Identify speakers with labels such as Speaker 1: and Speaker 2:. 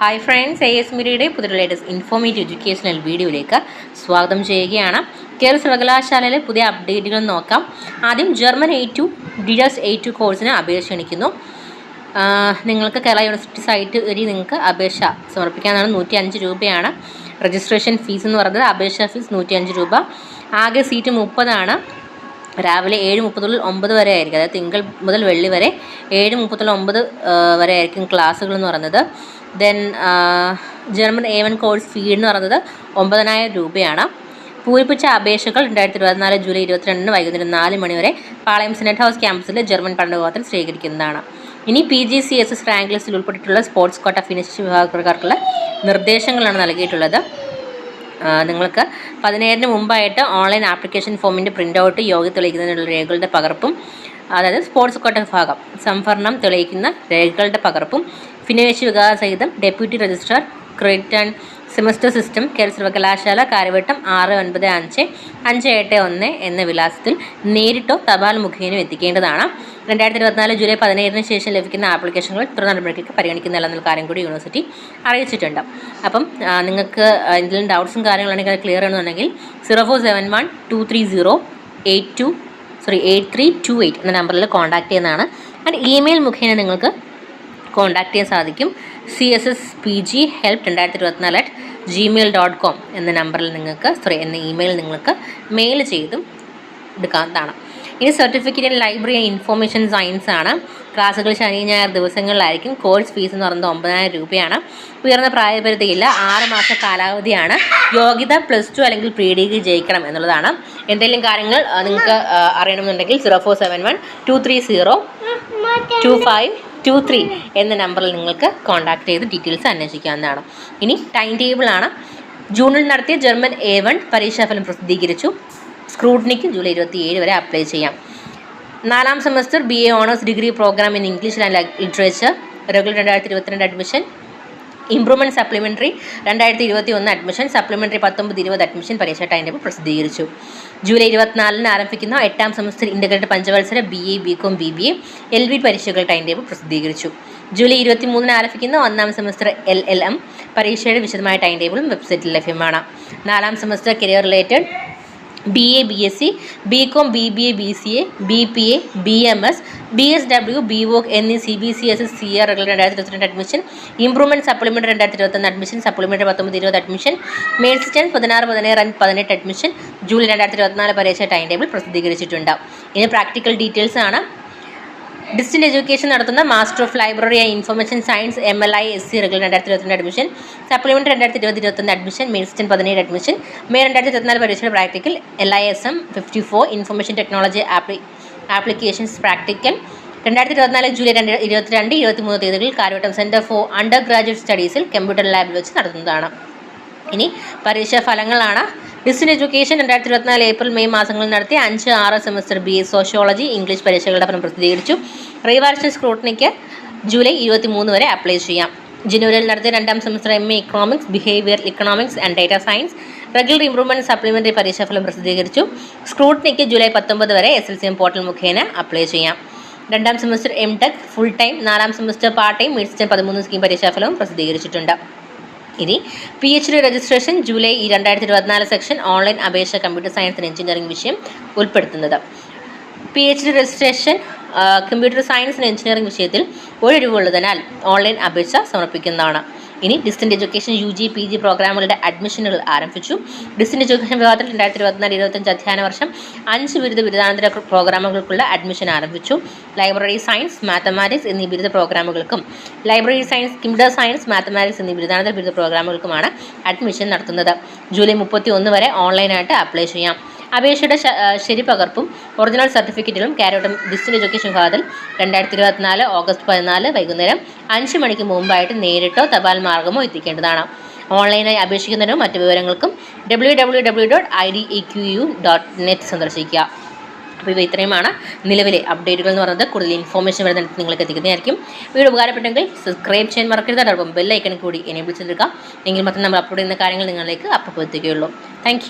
Speaker 1: Hi friends, AS മീഡിയയുടെ പുതിയ latest informative educational വീഡിയോയിലേക്ക് സ്വാഗതം ചെയ്യുകയാണ്. കേരള സർവകലാശാലയിലെ പുതിയ അപ്ഡേറ്റുകൾ നോക്കാം. ആദ്യം ജർമ്മൻ A2 DDoS A2 കോഴ്സിന് അപേക്ഷ ക്ഷണിക്കുന്നു. നിങ്ങൾക്ക് കേരള യൂണിവേഴ്സിറ്റി സൈറ്റ് വഴി നിങ്ങൾക്ക് അപേക്ഷ സമർപ്പിക്കാനാണ്. 105 രൂപയാണ് രജിസ്ട്രേഷൻ ഫീസ് എന്ന് പറയുന്നത്. അപേക്ഷാ ഫീസ് 105 രൂപ. ആകെ സീറ്റ് 30 രാവിലെ 7:30 മുതൽ 9 വരെ ആയിരിക്കും. അതായത് തിങ്കൾ മുതൽ വെള്ളി വരെ 7:30 മുതൽ 9 വരെ ആയിരിക്കും ക്ലാസ്സുകൾ എന്ന് പറയുന്നത്. Then German A1 course fee എന്ന് പറയുന്നത് 9,000 രൂപയാണ്. പൂരിപ്പിച്ച അപേക്ഷകൾ 2024 ജൂലൈ 22 വൈകുന്നേരം 4 മണി വരെ പാളയം സെനറ്റ് ഹൗസ് ക്യാമ്പസിലെ ജർമ്മൻ പഠനവിഭാഗത്തിൽ സ്വീകരിക്കുന്നതാണ്. ഇനി PGCSS റാങ്ക് ലിസ്റ്റിൽ ഉൾപ്പെട്ടിട്ടുള്ള സ്പോർട്സ് കോട്ട ഫിനിഷ് വിഭാഗക്കാർക്കുള്ള നിർദ്ദേശങ്ങളാണ് നൽകിയിട്ടുള്ളത്. നിങ്ങൾക്ക് 17-ന് മുമ്പായിട്ട് ഓൺലൈൻ ആപ്ലിക്കേഷൻ ഫോമിൻ്റെ പ്രിൻ്റ് ഔട്ട്, യോഗ്യത തെളിയിക്കുന്നതിനുള്ള രേഖകളുടെ പകർപ്പും, അതായത് സ്പോർട്സ് കോട്ട വിഭാഗം സംവരണം തെളിയിക്കുന്ന രേഖകളുടെ പകർപ്പും, ഭിന്നശേഷി വികാസ സഹിതം deputy registrar credit and semester system, Kerala സർവകലാശാല, കാര്യവട്ടം 695-581 എന്ന വിലാസത്തിൽ നേരിട്ടോ തപാൽ മുഖേന എത്തിക്കേണ്ടതാണ്. 2024 ജൂലൈ 17-ന് ശേഷം ലഭിക്കുന്ന ആപ്ലിക്കേഷനുകൾ തുടർ നടപടികൾക്ക് പരിഗണിക്കുന്നില്ല എന്നുള്ള കാര്യം കൂടി യൂണിവേഴ്സിറ്റി അറിയിച്ചിട്ടുണ്ട്. അപ്പം നിങ്ങൾക്ക് എന്തെങ്കിലും ഡൗട്ട്സും കാര്യങ്ങളുണ്ടെങ്കിൽ അത് ക്ലിയർ ആണെന്നുണ്ടെങ്കിൽ 0471230828 എന്ന നമ്പറിൽ കോൺടാക്ട് ചെയ്യുന്നതാണ്. ആൻഡ് ഇമെയിൽ മുഖേന നിങ്ങൾക്ക് കോൺടാക്ട് ചെയ്യാൻ സാധിക്കും. csspghelp2024@gmail.com എന്ന നമ്പറിൽ എന്ന ഇമെയിൽ നിങ്ങൾക്ക് മെയിൽ ചെയ്തും എടുക്കാവുന്നതാണ്. ഇനി certificate in library and information science ആണ്. ക്ലാസ്സുകൾ ശനി ഞായർ ദിവസങ്ങളിലായിരിക്കും. കോഴ്സ് ഫീസ് എന്ന് പറയുന്നത് 9,000 രൂപയാണ്. ഉയർന്ന പ്രായപരിധിയില്ല. 6 മാസ കാലാവധിയാണ്. യോഗ്യത +2 അല്ലെങ്കിൽ പ്രീ ഡിഗ്രി ജയിക്കണം എന്നുള്ളതാണ്. എന്തെങ്കിലും കാര്യങ്ങൾ നിങ്ങൾക്ക് അറിയണമെന്നുണ്ടെങ്കിൽ 047123025223 എന്ന നമ്പറിൽ നിങ്ങൾക്ക് കോൺടാക്ട് ചെയ്ത് ഡീറ്റെയിൽസ് അന്വേഷിക്കാവുന്നതാണ്. ഇനി ടൈം ടേബിളാണ്. ജൂണിൽ നടത്തിയ ജർമ്മൻ A1 പരീക്ഷാഫലം പ്രസിദ്ധീകരിച്ചു. സ്ക്രൂട്ടിനിക്ക് ജൂലൈ 27 വരെ അപ്ലൈ ചെയ്യാം. 4ാം semester BA honours degree programme in English and literature regular 2022 admission, improvement supplementary 2021 admission, supplementary 19-20 admission പരീക്ഷ ടൈം ടേബിൾ പ്രസിദ്ധീകരിച്ചു. ജൂലൈ 24-ന് ആരംഭിക്കുന്ന 8ാം സെമസ്റ്റർ ഇൻ്റഗ്രേറ്റഡ് പഞ്ചവത്സര BA BCom BBA LB പരീക്ഷകൾ ടൈം ടേബിൾ പ്രസിദ്ധീകരിച്ചു. ജൂലൈ 23-ന് ആരംഭിക്കുന്ന 1ാം സെമസ്റ്റർ LLM പരീക്ഷയുടെ വിശദമായ ടൈം ടേബിളും വെബ്സൈറ്റിൽ ലഭ്യമാണ്. 4ാം semester career related BA BSc BCom BBA BCA BPA BMS BSW BVOC എന്നീ CBCSS CR regular 2022 admission, improvement supplementary 2021 admission, supplementary 19-20 admission, main distance 16, 17, 18 admission July 2024 പരീക്ഷ ടൈം ടേബിൾ പ്രസിദ്ധീകരിച്ചിട്ടുണ്ട്. ഇനി പ്രാക്ടിക്കൽ ഡീറ്റെയിൽസ് ആണ്. ഡിസ്റ്റൻറ്റ് എഡ്യൂക്കേഷൻ നടത്തുന്ന master of library and information science MLISC regular 2022 admission, supplementary 2020-21 admission, main distance 17 admission, May 2024 പരീക്ഷയുടെ practical LISM 54 information technology applications practical 2024 July 22, 23 തീയതികളിൽ Karyavattom centre for under graduate സ്റ്റഡീസിൽ computer ലാബിൽ വെച്ച് നടത്തുന്നതാണ്. ഇനി പരീക്ഷാ ഫലങ്ങളാണ്. ഡിസ്റ്റൻറ്റ് എഡ്യൂക്കേഷൻ 2024 ഏപ്രിൽ മെയ് മാസങ്ങളിൽ നടത്തിയ 5, 6 സെമസ്റ്റർ BA സോഷ്യോളജി ഇംഗ്ലീഷ് പരീക്ഷകളുടെ ഫലം പ്രസിദ്ധീകരിച്ചു. റീവാൽഷൻ സ്ക്രൂട്ടിനിക്ക് ജൂലൈ 23 വരെ അപ്ലൈ ചെയ്യാം. ജനുവരിയിൽ നടത്തിയ 2ാം semester MA economics, behaviour economics and data science regular improvement supplementary പരീക്ഷാഫലം പ്രസിദ്ധീകരിച്ചു. സ്ക്രൂട്ടിനിക്ക് ജൂലൈ 19 വരെ SLCM പോർട്ടൽ മുഖേന അപ്ലൈ ചെയ്യാം. 2ാം സെമസ്റ്റർ MTech ഫുൾ ടൈം, 4ാം സെമസ്റ്റർ പാർട്ട് ടൈം മിഡ്സ്റ്റൻ 13 സ്കീം പരീക്ഷാഫലവും പ്രസിദ്ധീകരിച്ചിട്ടുണ്ട്. ഇനി PhD registration July 2024 section online അപേക്ഷ കമ്പ്യൂട്ടർ സയൻസ് ആൻഡ് എഞ്ചിനീയറിംഗ് വിഷയം ഉൾപ്പെടുത്തുന്നത്. PhD registration computer science and engineering വിഷയത്തിൽ ഒഴിവുള്ളതിനാൽ ഓൺലൈൻ അപേക്ഷ സമർപ്പിക്കുന്നതാണ്. ഇനി ഡിസ്റ്റൻറ്റ് എഡ്യൂക്കേഷൻ UG PG പ്രോഗ്രാമുകളുടെ അഡ്മിഷനുകൾ ആരംഭിച്ചു. ഡിസ്റ്റൻറ്റ് എഡ്യൂക്കേഷൻ വിഭാഗത്തിൽ 2024-25 അധ്യയന വർഷം 5 ബിരുദാനന്തര പ്രോഗ്രാമുകൾക്കുള്ള അഡ്മിഷൻ ആരംഭിച്ചു. ലൈബ്രറി സയൻസ്, മാത്തമാറ്റിക്സ് എന്നീ ബിരുദ പ്രോഗ്രാമുകൾക്കും library science, computer science, mathematics എന്നീ ബിരുദാനന്തര ബിരുദ പ്രോഗ്രാമുകൾക്കുമാണ് അഡ്മിഷൻ നടത്തുന്നത്. ജൂലൈ 31 വരെ ഓൺലൈനായിട്ട് അപ്ലൈ ചെയ്യാം. അപേക്ഷയുടെ ശരിപകർപ്പും ഒറിജിനൽ സർട്ടിഫിക്കറ്റുകളും കാര്യവട്ടം ഡിസ്റ്റൻറ്റ് എഡ്യൂക്കേഷൻ വിഭാഗത്തിൽ 2024 ഓഗസ്റ്റ് 14 വൈകുന്നേരം 5 മണിക്ക് മുമ്പായിട്ട് നേരിട്ടോ തപാൽ മാർഗമോ എത്തിക്കേണ്ടതാണ്. ഓൺലൈനായി അപേക്ഷിക്കുന്നതിനും മറ്റു വിവരങ്ങൾക്കും www.ideequ.net സന്ദർശിക്കുക. അപ്പോൾ ഇവ ഇത്രയുമാണ് നിലവിലെ അപ്ഡേറ്റുകൾ എന്ന് പറയുന്നത്. കൂടുതൽ ഇൻഫോർമേഷൻ വരുന്നത് നിങ്ങൾക്ക് എത്തിക്കുന്നതായിരിക്കും. വീഡിയോ ഉപകാരപ്പെട്ടെങ്കിൽ സബ്സ്ക്രൈബ് ചെയ്യാൻ മറക്കരുത്. അതോടൊപ്പം ബെൽ ഐക്കൺ കൂടി എനേബിൾ ചെയ്തെടുക്കുക. എങ്കിൽ മാത്രം നമ്മൾ അപ്ലോഡ് ചെയ്യുന്ന കാര്യങ്ങൾ നിങ്ങളിലേക്ക് അപ്പോൾ എത്തുകയുള്ളൂ. താങ്ക്